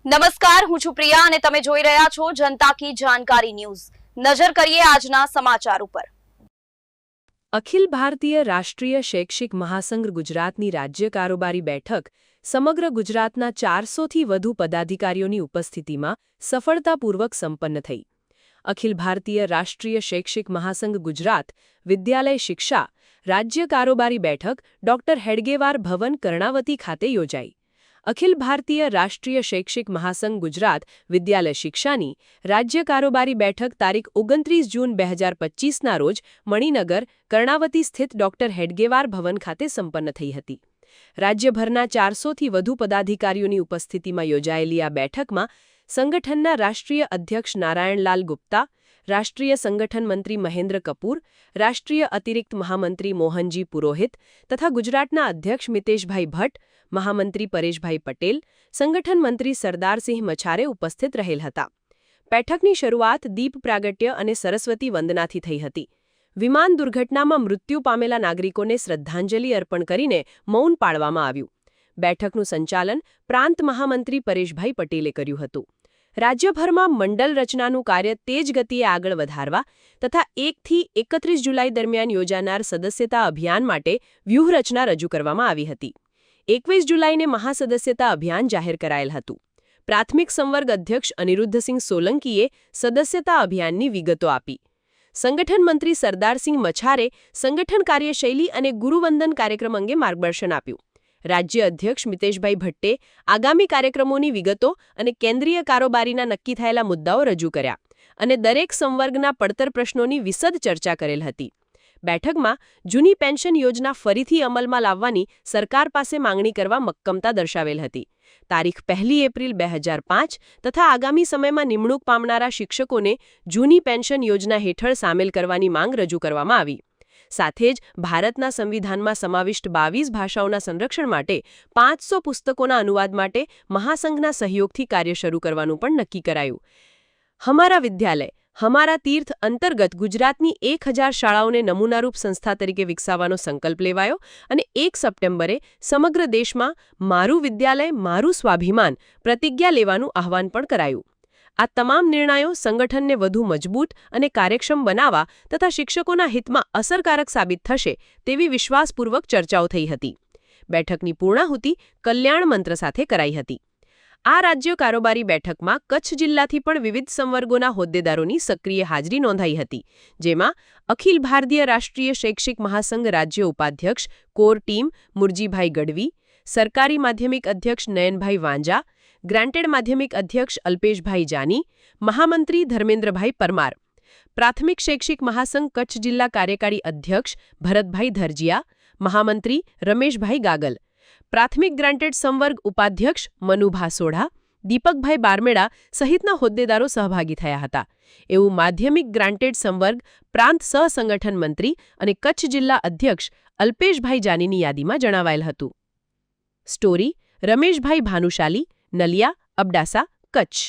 નમસ્કાર, હું છું પ્રિયા અને તમે જોઈ રહ્યા છો જનતા કી જાણકારી ન્યૂઝ। નજર કરીએ આજના સમાચાર ઉપર। અખિલ ભારતીય રાષ્ટ્રીય શૈક્ષિક મહાસંઘ ગુજરાતની રાજ્ય કારોબારી બેઠક સમગ્ર ગુજરાતના 400થી વધુ પદાધિકારીઓની ઉપસ્થિતિમાં સફળતાપૂર્વક સંપન્ન થઈ। અખિલ ભારતીય રાષ્ટ્રીય શૈક્ષિક મહાસંઘ ગુજરાત વિદ્યાલય શિક્ષા રાજ્ય કારોબારી બેઠક ડોક્ટર હેડગેવાર ભવન કર્ણાવતી ખાતે યોજાઈ। અખિલ ભારતીય રાષ્ટ્રીય શૈક્ષિક મહાસંઘ ગુજરાત વિદ્યાલય શિક્ષાની રાજ્ય કારોબારી બેઠક તારીખ 29 જૂન 2025ના રોજ મણિનગર કર્ણાવતી સ્થિત ડોક્ટર હેડગેવાર ભવન ખાતે સંપન્ન થઈ હતી। રાજ્યભરના 400થી વધુ પદાધિકારીઓની ઉપસ્થિતિમાં યોજાયેલી આ બેઠકમાં સંગઠનના રાષ્ટ્રીય અધ્યક્ષ નારાયણલાલ ગુપ્તા, રાષ્ટ્રીય સંગઠન મંત્રી મહેન્દ્ર કપૂર, રાષ્ટ્રીય અતિરિક્ત મહામંત્રી મોહનજી પુરોહિત તથા ગુજરાતના અધ્યક્ષ મિતેશભાઈ ભટ્ટ, મહામંત્રી પરેશભાઈ પટેલ, સંગઠન મંત્રી સરદારસિંહ મછારે ઉપસ્થિત રહેલ હતા। બેઠકની શરૂઆત દીપ પ્રાગટ્ય અને સરસ્વતી વંદનાથી થઈ હતી। વિમાન દુર્ઘટનામાં મૃત્યુ પામેલા નાગરિકોને શ્રદ્ધાંજલિ અર્પણ કરીને મૌન પાળવામાં આવ્યું। બેઠકનું સંચાલન પ્રાંત મહામંત્રી પરેશભાઈ પટેલે કર્યું હતું। રાજ્યભરમાં મંડળ રચનાનું કાર્ય તેજ ગતિએ આગળ વધારવા તથા 1થી 31 જુલાઈ દરમિયાન યોજાનાર સદસ્યતા અભિયાન માટે વ્યૂહરચના રજૂ કરવામાં આવી હતી। 21 જુલાઈને મહાસદસ્યતા અભિયાન જાહેર કરાયેલ હતું। પ્રાથમિક સંવર્ગ અધ્યક્ષ અનિરુદ્ધસિંહ સોલંકીએ સદસ્યતા અભિયાનની વિગતો આપી। સંગઠન મંત્રી સરદારસિંહ મછારે સંગઠન કાર્યશૈલી અને ગુરુવંદન કાર્યક્રમ અંગે માર્ગદર્શન આપ્યું। રાજ્ય અધ્યક્ષ મિતેશભાઈ ભટ્ટે આગામી કાર્યક્રમોની વિગતો અને કેન્દ્રીય કારોબારીના નક્કી થયેલા મુદ્દાઓ રજૂ કર્યા અને દરેક સંવર્ગના પડતર પ્રશ્નોની વિશદ ચર્ચા કરેલ હતી। બેઠકમાં જૂની પેન્શન યોજના ફરીથી અમલમાં લાવવાની સરકાર પાસે માંગણી કરવા મક્કમતા દર્શાવેલ હતી। તારીખ 1 એપ્રિલ 2005 તથા આગામી સમયમાં નિમણૂક પામનારા શિક્ષકોને જૂની પેન્શન યોજના હેઠળ સામેલ કરવાની માંગ રજૂ કરવામાં આવી। સાથે જ ભારતના સંવિધાનમાં સમાવિષ્ટ 22 ભાષાઓના સંરક્ષણ માટે 500 પુસ્તકોના અનુવાદ માટે મહાસંઘના સહયોગથી કાર્ય શરૂ કરવાનું પણ નક્કી કરાયું। હમારા વિદ્યાલય હમારા તીર્થ અંતર્ગત ગુજરાતની 1000 શાળાઓને નમૂનારૂપ સંસ્થા તરીકે વિકસાવવાનો સંકલ્પ લેવાયો અને 1 સપ્ટેમ્બરે સમગ્ર દેશમાં મારું વિદ્યાલય મારું સ્વાભિમાન પ્રતિજ્ઞા લેવાનું આહવાન પણ કરાયું। આ તમામ નિર્ણયો સંગઠનને વધુ મજબૂત અને કાર્યક્ષમ બનાવવા તથા શિક્ષકોના હિતમાં અસરકારક સાબિત થશે તેવી વિશ્વાસપૂર્વક ચર્ચાઓ થઈ હતી। બેઠકની પૂર્ણાહુતિ કલ્યાણ મંત્ર સાથે કરાઈ હતી। આ રાજ્ય કારોબારી બેઠકમાં કચ્છ જિલ્લાથી પણ વિવિધ સંવર્ગોના હોદ્દેદારોની સક્રિય હાજરી નોંધાઈ હતી, જેમાં અખિલ ભારતીય રાષ્ટ્રીય શૈક્ષિક મહાસંઘ રાજ્ય ઉપાધ્યક્ષ કોર ટીમ મુરજીભાઈ ગઢવી, સરકારી માધ્યમિક અધ્યક્ષ નયનભાઈ વાંજા, ગ્રાન્ટેડ માધ્યમિક અધ્યક્ષ અલ્પેશભાઈ જાની, મહામંત્રી ધર્મેન્દ્રભાઈ પરમાર, પ્રાથમિક શૈક્ષિક મહાસંઘ કચ્છ જિલ્લા કાર્યકારી અધ્યક્ષ ભરતભાઈ ધરજીયા, મહામંત્રી રમેશભાઈ ગાગલ, પ્રાથમિક ગ્રાન્ટેડ સંવર્ગ ઉપાધ્યક્ષ મનુભા સોઢા, દીપકભાઈ બારમેડા સહિતના હોદ્દેદારો સહભાગી થયા હતા એવું માધ્યમિક ગ્રાન્ટેડ સંવર્ગ પ્રાંત સહસંગઠન મંત્રી અને કચ્છ જિલ્લા અધ્યક્ષ અલ્પેશભાઈ જાનીની યાદીમાં જણાવાયેલ હતું। સ્ટોરી રમેશભાઈ ભાનુશાલી, નલિયા, અબડાસા, કચ્છ।